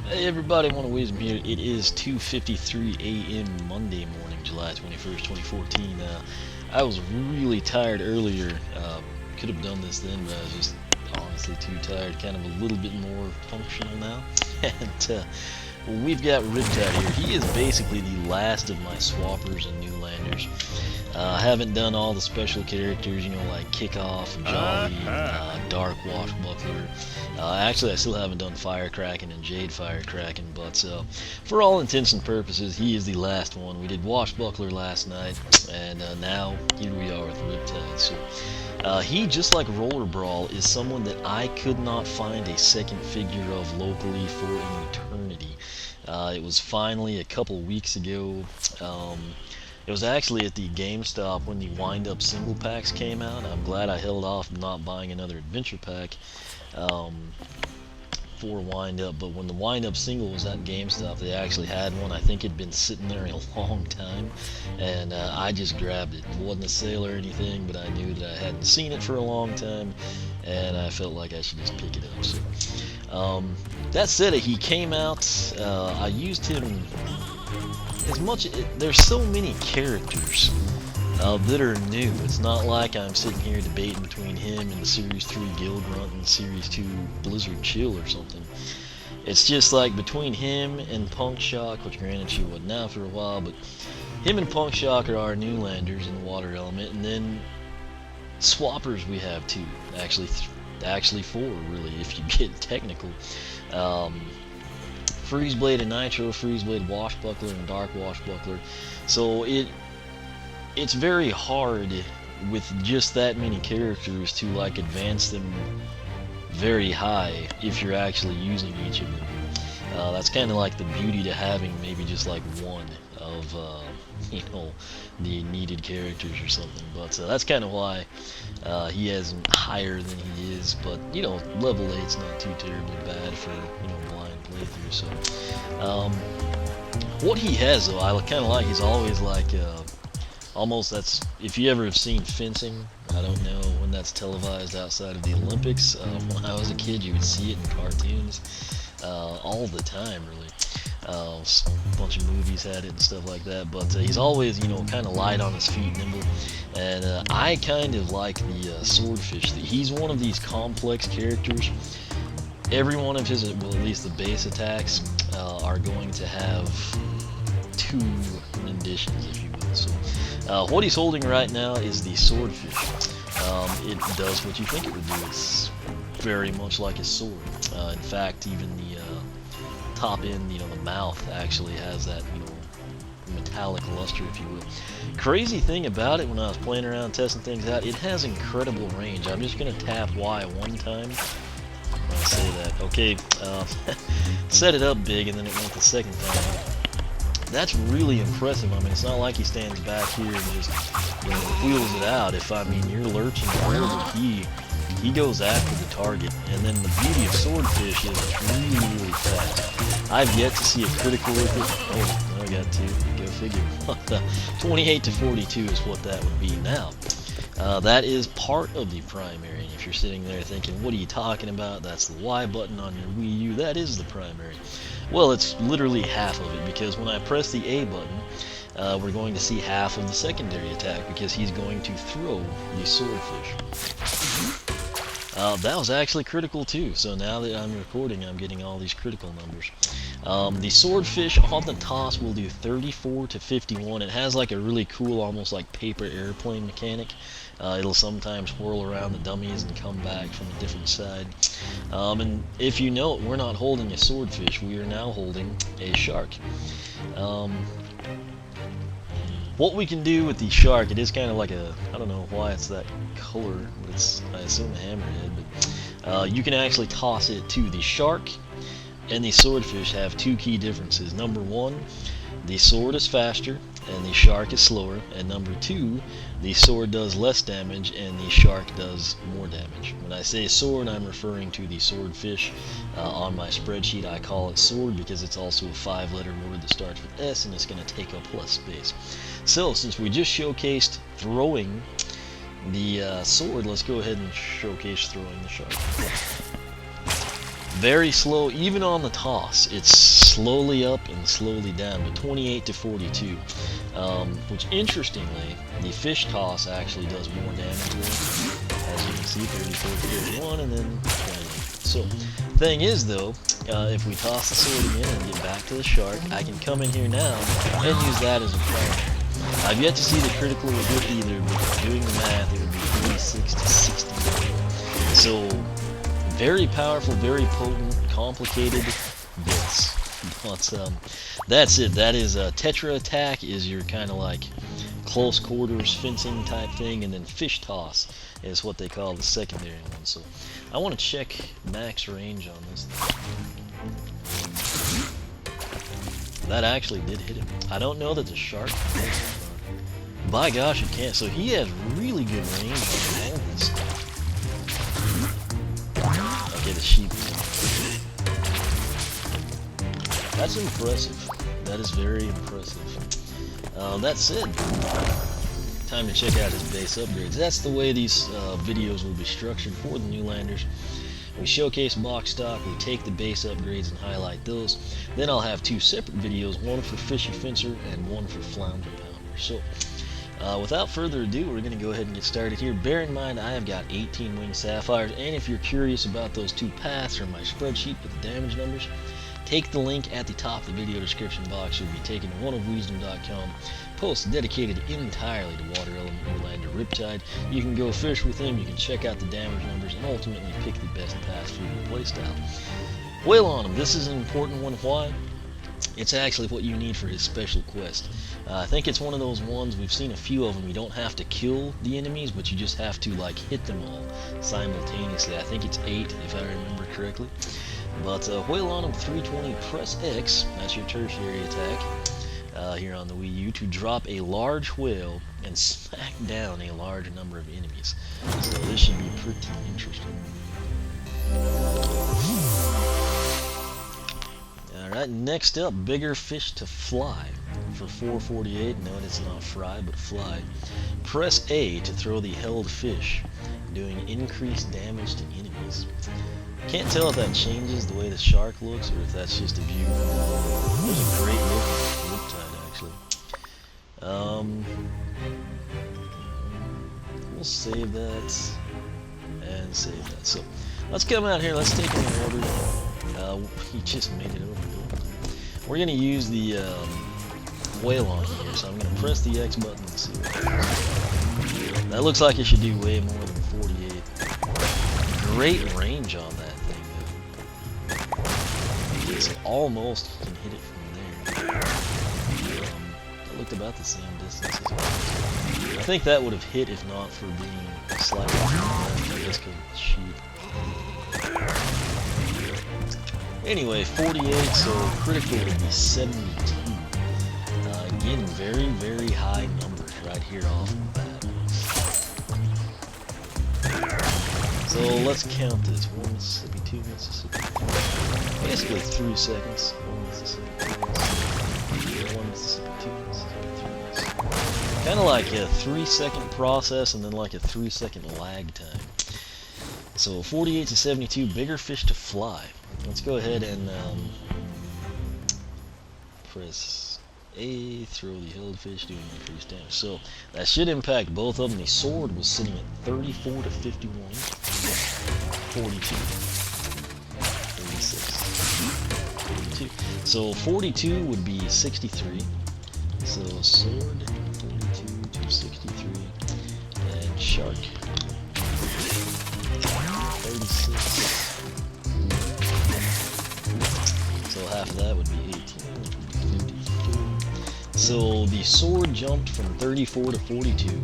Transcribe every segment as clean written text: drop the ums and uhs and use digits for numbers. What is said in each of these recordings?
Hey everybody, One Wisdom here. It is 2:53 a.m. Monday morning, July 21st, 2014. I was really tired earlier. Could have done this then, but I was just honestly too tired. Kind of a little bit more functional now. And we've got Riptide here. He is basically the last of my swappers and Newlanders. I haven't done all the special characters, you know, like Kickoff, Jolly, Dark Washbuckler. Actually, I still haven't done Firecracking and Jade Firecracking, but for all intents and purposes, he is the last one. We did Washbuckler last night, and now here we are with Riptide. So he, just like Roller Brawl, is someone that I could not find a second figure of locally for an eternity. It was finally a couple weeks ago. It was actually at the GameStop when the wind-up single packs came out. I'm glad I held off not buying another adventure pack for wind-up, but when the wind-up single was at GameStop, they actually had one. I think it'd been sitting there a long time, and I just grabbed it. It wasn't a sale or anything, but I knew that I hadn't seen it for a long time, and I felt like I should just pick it up. So, that said, he came out. I used him as much. There's so many characters that are new. It's not like I'm sitting here debating between him and the Series 3 Guild Grunt and Series 2 Blizzard Chill or something. It's just like between him and Punk Shock, which granted she wasn't out for a while, but him and Punk Shock are our Newlanders in the water element, and then swappers we have two. Actually four, really, if you get technical. Freeze Blade and Nitro, Freeze Blade Washbuckler, and Dark Washbuckler. So it's very hard with just that many characters to like advance them very high if you're actually using each of them. That's kind of like the beauty to having maybe just like one of you know, the needed characters or something. But that's kind of why he isn't higher than he is. But you know, level 8's not too terribly bad for, you know, blind playthrough. So what he has though, I kind of like. He's always like almost, that's, if you ever have seen fencing, I don't know when that's televised outside of the Olympics. When I was a kid, you would see it in cartoons all the time, really. A bunch of movies had it and stuff like that, but he's always, you know, kind of light on his feet, nimble, and I kind of like the Swordfish. He's one of these complex characters. Every one of his, well, at least the base attacks, are going to have two renditions, if you will. So, what he's holding right now is the Swordfish. It does what you think it would do. It's very much like a sword. In fact, even the top end, you know, the mouth actually has that, you know, metallic luster, if you will. Crazy thing about it, when I was playing around testing things out, it has incredible range. I'm just gonna tap Y one time. I'll say that. Okay, set it up big, and then it went the second time. That's really impressive. I mean, it's not like he stands back here and just, you know, wheels it out. If, I mean, you're lurching forward, he goes after the target. And then the beauty of Swordfish is it's really, really fast. I've yet to see a critical with it. Oh, I got two. Go figure. 28 to 42 is what that would be now. That is part of the primary. And if you're sitting there thinking, what are you talking about? That's the Y button on your Wii U. That is the primary. Well, it's literally half of it, because when I press the A button, we're going to see half of the secondary attack, because he's going to throw the Swordfish. That was actually critical too, so now that I'm recording, I'm getting all these critical numbers. The Swordfish on the toss will do 34 to 51. It has like a really cool, almost like paper airplane mechanic. It'll sometimes whirl around the dummies and come back from a different side. And if you note, we're not holding a Swordfish, we are now holding a shark. What we can do with the shark, it is kind of like a, I don't know why it's that color, but it's, I assume, a hammerhead, but you can actually toss it to the shark. And the Swordfish have two key differences. Number one, the sword is faster and the shark is slower, and number two, the sword does less damage and the shark does more damage. When I say sword, I'm referring to the Swordfish. On my spreadsheet, I call it sword because it's also a 5-letter word that starts with S, and it's going to take up less space. So, since we just showcased throwing the sword, let's go ahead and showcase throwing the shark. Very slow, even on the toss. It's slowly up and slowly down, but 28 to 42. Which, interestingly, the fish toss actually does more damage there. As you can see, 34 to 31, and then 28. So, thing is though, if we toss the sword again and get back to the shark, I can come in here now and use that as a primary. I've yet to see the critical hit either, but doing the math, it would be 46 to 69. So, very powerful, very potent, complicated bits. But that's it. That is Tetra Attack is your kind of like close quarters fencing type thing, and then Fish Toss is what they call the secondary one. So I want to check max range on this thing. That actually did hit him. I don't know that the shark can hit him. By gosh, it can't. So he has really good range on all this stuff. Okay, the sheep. That's impressive. That is very impressive. That's it. Time to check out his base upgrades. That's the way these videos will be structured for the new landers. We showcase box stock, we take the base upgrades and highlight those. Then I'll have two separate videos, one for Fishy Fencer and one for Flounder Pounder. So, without further ado, we're going to go ahead and get started here. Bear in mind, I have got 18 winged sapphires, and if you're curious about those two paths or my spreadsheet with the damage numbers, take the link at the top of the video description box. You'll be taken to oneofwisdom.com, post dedicated entirely to water element Newlander Riptide. You can go fish with him, you can check out the damage numbers, and ultimately pick the best path for your playstyle. Whale on him. This is an important one. Why? It's actually what you need for his special quest. I think it's one of those ones, we've seen a few of them, you don't have to kill the enemies, but you just have to like hit them all simultaneously. I think it's 8 if I remember correctly. But Whale on him 320, press X, that's your tertiary attack here on the Wii U, to drop a large whale and smack down a large number of enemies. So this should be pretty interesting. Alright, next up, bigger fish to fly. For 448, no, it's not fry, but fly. Press A to throw the held fish, doing increased damage to enemies. Can't tell if that changes the way the shark looks, or if that's just a view. There's a great look at Riptide, actually. We'll save that, and save that. So, let's come out here, let's take him in order. He just made it over. We're going to use the whale on here, so I'm going to press the X button and see what happens. That looks like it should do way more than 48. Great range on that thing, though. It's almost you can hit it from there. That looked about the same distance as well. I think that would have hit if not for being slightly left, I guess, because of the sheep. Anyway, 48, so critical would be 72. Again, very, very high numbers right here off the bat. So let's count this. 1 Mississippi, 2 Mississippi. Basically 3 seconds. 1 Mississippi, 2 Mississippi. 1 Mississippi, 2 Mississippi, 3 Mississippi. Kind of like a 3-second process and then like a 3-second lag time. So 48 to 72, bigger fish to fly. Let's go ahead and press A, throw the held fish, doing increased damage. So that should impact both of them. The sword was sitting at 34 to 51, 42, 36, 42. So 42 would be 63. So sword 42 to 63, and shark 36. So half of that would be 18, which would be 52. So the sword jumped from 34 to 42,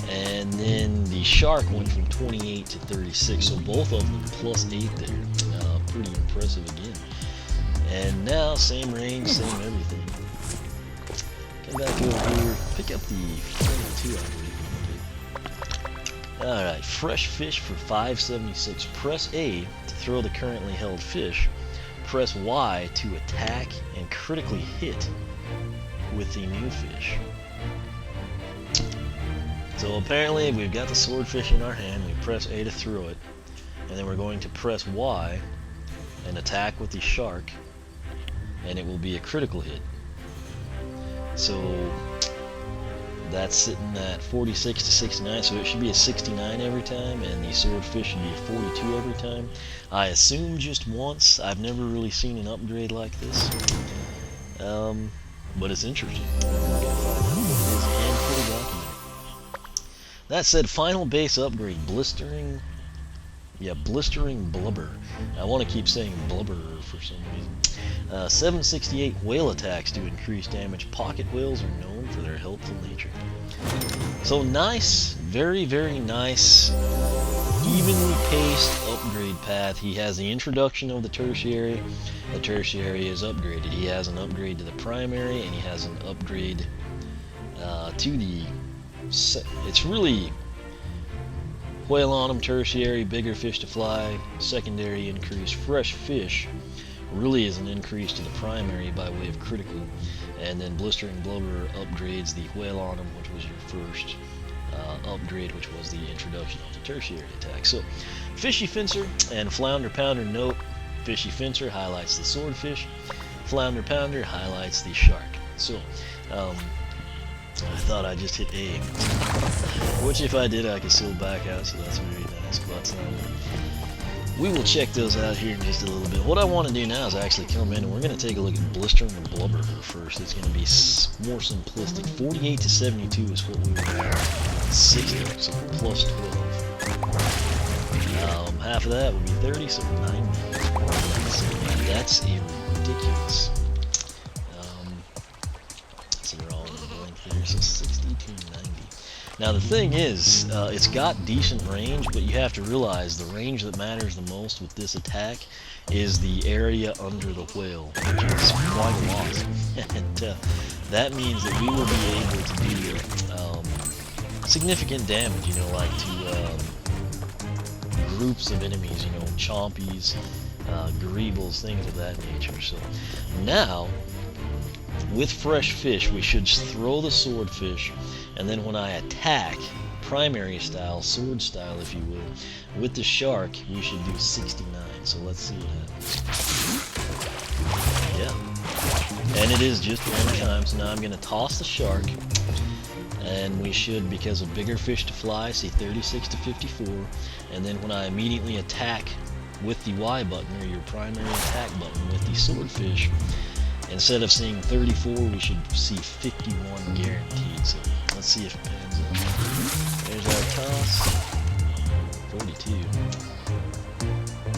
and then the shark went from 28 to 36. So both of them plus 8 there. Pretty impressive again. And now, same range, same everything. Come back over here, pick up the 22, I believe. Alright, fresh fish for 576. Press A to throw the currently held fish. Press Y to attack and critically hit with the new fish. So apparently we've got the swordfish in our hand, we press A to throw it, and then we're going to press Y and attack with the shark, and it will be a critical hit. So that's sitting at 46 to 69, so it should be a 69 every time, and the swordfish should be a 42 every time. I assume just once. I've never really seen an upgrade like this, but it's interesting. That said, final base upgrade, blistering blubber. I want to keep saying blubber for some reason. 768 whale attacks to increase damage. Pocket whales are known for their helpful nature. So nice, very, very nice, evenly paced upgrade path. He has the introduction of the tertiary. The tertiary is upgraded. He has an upgrade to the primary, and he has an upgrade to the... It's really whale on him, tertiary, bigger fish to fly, secondary increase, fresh fish really is an increase to the primary by way of critical, and then blistering blubber upgrades the whale on him, which was your first upgrade, which was the introduction of the tertiary attack. So fishy fencer and flounder pounder. Note, fishy fencer highlights the swordfish, flounder pounder highlights the shark. So I thought I just hit A, which if I did I could still back out, so that's very nice. But we will check those out here in just a little bit. What I want to do now is actually come in and we're going to take a look at blistering the blubber first. It's going to be more simplistic. 48 to 72 is what we were at. 60, so plus 12. Half of that would be 30, so 90. That's a ridiculous. So they're all in the blank there, so 60 to 90. Now the thing is, it's got decent range, but you have to realize the range that matters the most with this attack is the area under the whale, which is quite a lot. And that means that we will be able to do significant damage, you know, like to groups of enemies, you know, chompies, greebles, things of that nature. So now, with fresh fish, we should throw the swordfish, and then when I attack, primary style, sword style if you will, with the shark, we should do 69. So let's see what happens. Yeah. And it is just one time, so now I'm going to toss the shark, and we should, because of bigger fish to fly, see 36 to 54, and then when I immediately attack with the Y button, or your primary attack button with the swordfish, instead of seeing 34, we should see 51 guaranteed. So let's see if it pans out. There's our toss. 42.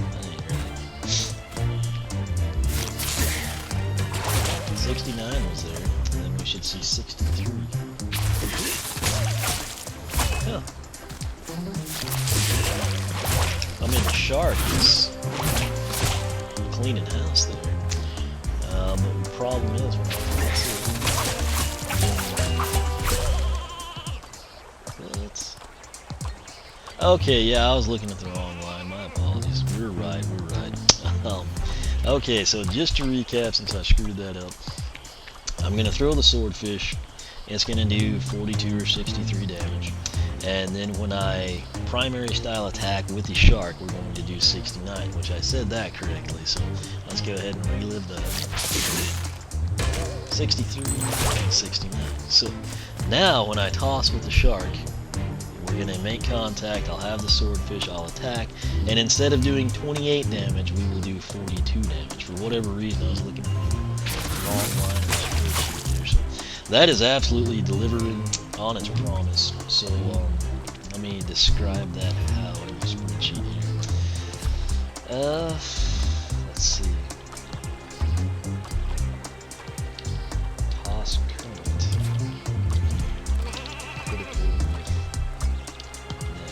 That ain't right. 69 was there, and then we should see 63. Huh. I mean, the shark is cleaning house there. But the problem is, okay, yeah, I was looking at the wrong line. My apologies. We're right. Okay, so just to recap, since I screwed that up, I'm going to throw the swordfish. It's going to do 42 or 63 damage. And then when I primary style attack with the shark, we're going to do 69, which I said that correctly. So let's go ahead and relive that. 63 and 69. So now when I toss with the shark, we're going to make contact. I'll have the swordfish, I'll attack, and instead of doing 28 damage, we will do 42 damage. For whatever reason, I was looking at the wrong line of the spreadsheet there. So that is absolutely delivering on its promise. So let me describe that how in the spreadsheet here. Let's see. Toss current. Critical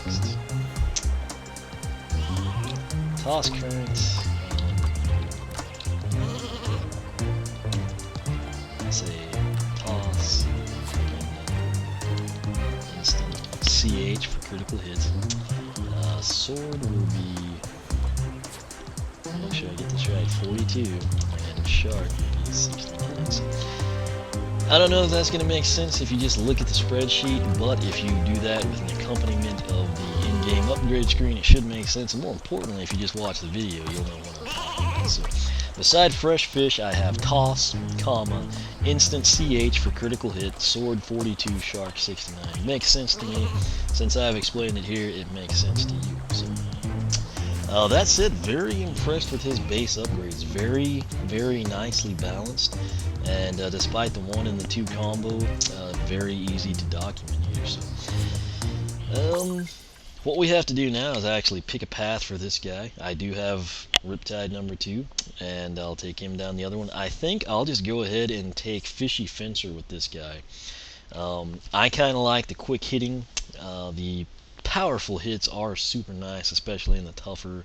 next. Toss current. Let's say toss. Instant CH for critical hits. Sword will be, make sure I get this right, 42, and shark will be 69. So, I don't know if that's going to make sense if you just look at the spreadsheet, but if you do that with an accompaniment of the in-game upgrade screen, it should make sense. And more importantly, if you just watch the video, you'll know what I'm talking about. So, beside fresh fish, I have toss, comma, instant CH for critical hit, sword 42, shark 69. Makes sense to me. Since I've explained it here, it makes sense to you. So, that's it. Very impressed with his base upgrades. Very, very nicely balanced. And despite the 1 and the 2 combo, very easy to document here. So, what we have to do now is actually pick a path for this guy. I do have Riptide number 2, and I'll take him down the other one. I think I'll just go ahead and take Fishy Fencer with this guy. I kind of like the quick hitting. The powerful hits are super nice, especially in the tougher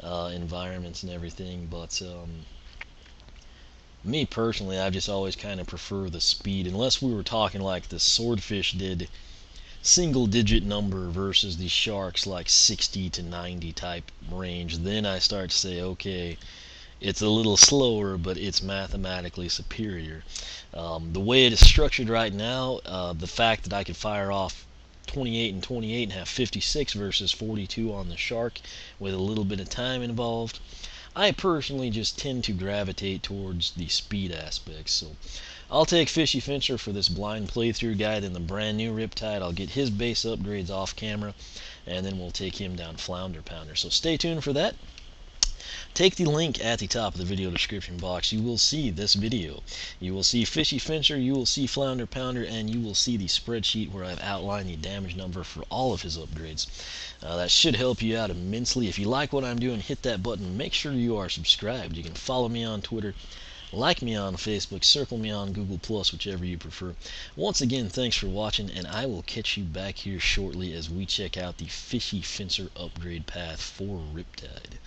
environments and everything, but me personally, I just always kind of prefer the speed, unless we were talking like the swordfish did single digit number versus the sharks like 60 to 90 type range. Then I start to say, okay, it's a little slower, but it's mathematically superior. The way it is structured right now, the fact that I could fire off 28 and 28 and have 56 versus 42 on the shark with a little bit of time involved, I personally just tend to gravitate towards the speed aspects. So I'll take Fishy Fencer for this blind playthrough guide in the brand new Riptide. I'll get his base upgrades off camera, and then we'll take him down Flounder Pounder. So stay tuned for that. Take the link at the top of the video description box. You will see this video. You will see Fishy Fencer, you will see Flounder Pounder, and you will see the spreadsheet where I've outlined the damage number for all of his upgrades. That should help you out immensely. If you like what I'm doing, hit that button. Make sure you are subscribed. You can follow me on Twitter, like me on Facebook, circle me on Google+, whichever you prefer. Once again, thanks for watching, and I will catch you back here shortly as we check out the Fishy Fencer upgrade path for Riptide.